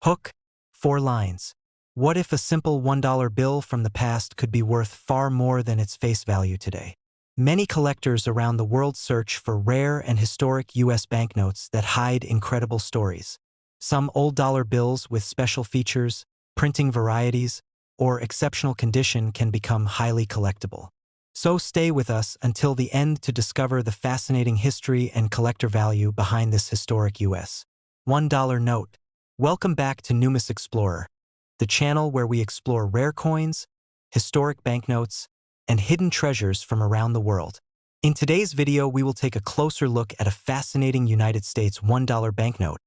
Hook, 4 lines. What if a simple $1 bill from the past could be worth far more than its face value today? Many collectors around the world search for rare and historic U.S. banknotes that hide incredible stories. Some old dollar bills with special features, printing varieties, or exceptional condition can become highly collectible. So stay with us until the end to discover the fascinating history and collector value behind this historic U.S. $1 note. Welcome back to Numis Explorer, the channel where we explore rare coins, historic banknotes, and hidden treasures from around the world. In today's video, we will take a closer look at a fascinating United States $1 banknote,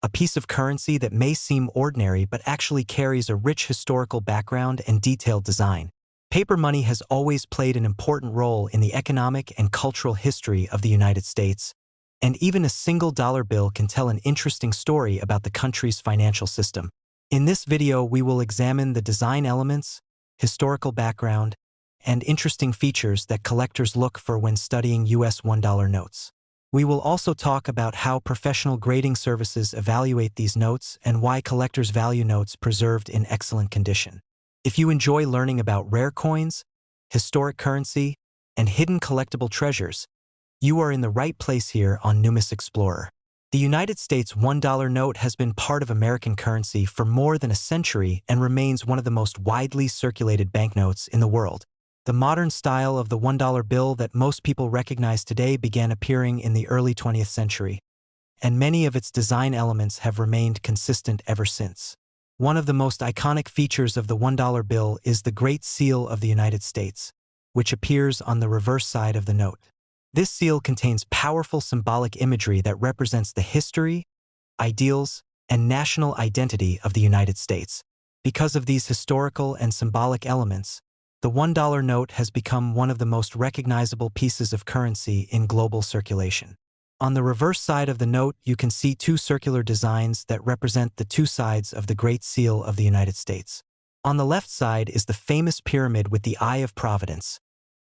a piece of currency that may seem ordinary but actually carries a rich historical background and detailed design. Paper money has always played an important role in the economic and cultural history of the United States, and even a single dollar bill can tell an interesting story about the country's financial system. In this video, we will examine the design elements, historical background, and interesting features that collectors look for when studying US $1 notes. We will also talk about how professional grading services evaluate these notes and why collectors value notes preserved in excellent condition. If you enjoy learning about rare coins, historic currency, and hidden collectible treasures, you are in the right place here on Numis Explorer. The United States $1 note has been part of American currency for more than a century and remains one of the most widely circulated banknotes in the world. The modern style of the $1 bill that most people recognize today began appearing in the early 20th century, and many of its design elements have remained consistent ever since. One of the most iconic features of the $1 bill is the Great Seal of the United States, which appears on the reverse side of the note. This seal contains powerful symbolic imagery that represents the history, ideals, and national identity of the United States. Because of these historical and symbolic elements, the $1 note has become one of the most recognizable pieces of currency in global circulation. On the reverse side of the note, you can see two circular designs that represent the two sides of the Great Seal of the United States. On the left side is the famous pyramid with the Eye of Providence,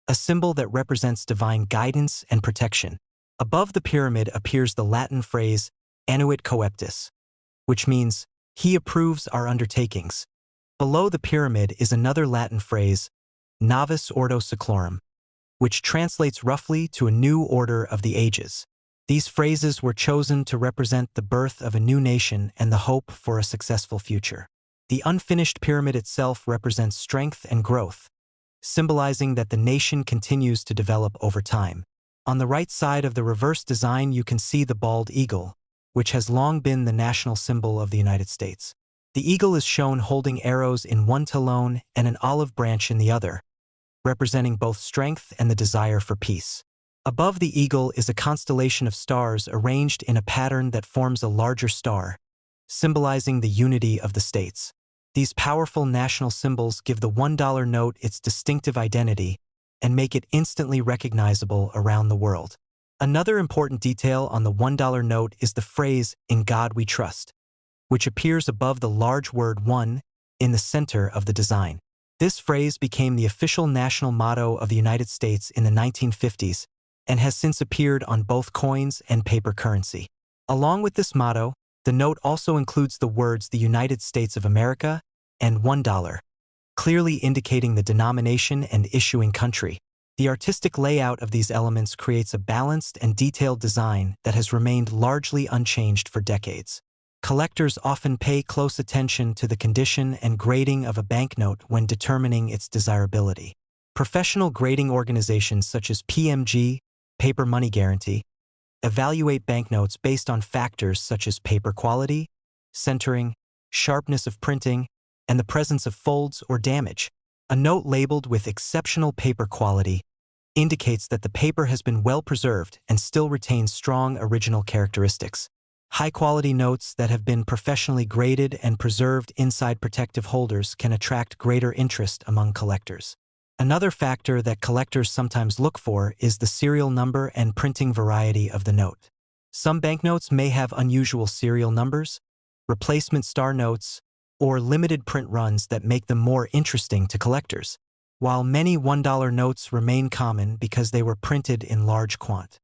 a symbol that represents divine guidance and protection. Above the pyramid appears the Latin phrase, annuit coeptis, which means, he approves our undertakings. Below the pyramid is another Latin phrase, Novus Ordo Seclorum, which translates roughly to a new order of the ages. These phrases were chosen to represent the birth of a new nation and the hope for a successful future. The unfinished pyramid itself represents strength and growth, symbolizing that the nation continues to develop over time. On the right side of the reverse design, you can see the bald eagle, which has long been the national symbol of the United States. The eagle is shown holding arrows in one talon and an olive branch in the other, representing both strength and the desire for peace. Above the eagle is a constellation of stars arranged in a pattern that forms a larger star, symbolizing the unity of the states. These powerful national symbols give the $1 note its distinctive identity and make it instantly recognizable around the world. Another important detail on the $1 note is the phrase, "In God we trust," which appears above the large word "one" in the center of the design. This phrase became the official national motto of the United States in the 1950s and has since appeared on both coins and paper currency. Along with this motto, the note also includes the words "the United States of America" and $1, clearly indicating the denomination and issuing country. The artistic layout of these elements creates a balanced and detailed design that has remained largely unchanged for decades. Collectors often pay close attention to the condition and grading of a banknote when determining its desirability. Professional grading organizations such as PMG, Paper Money Guarantee, evaluate banknotes based on factors such as paper quality, centering, sharpness of printing, and the presence of folds or damage. A note labeled with exceptional paper quality indicates that the paper has been well preserved and still retains strong original characteristics. High-quality notes that have been professionally graded and preserved inside protective holders can attract greater interest among collectors. Another factor that collectors sometimes look for is the serial number and printing variety of the note. Some banknotes may have unusual serial numbers, replacement star notes, or limited print runs that make them more interesting to collectors, while many $1 notes remain common because they were printed in large quant.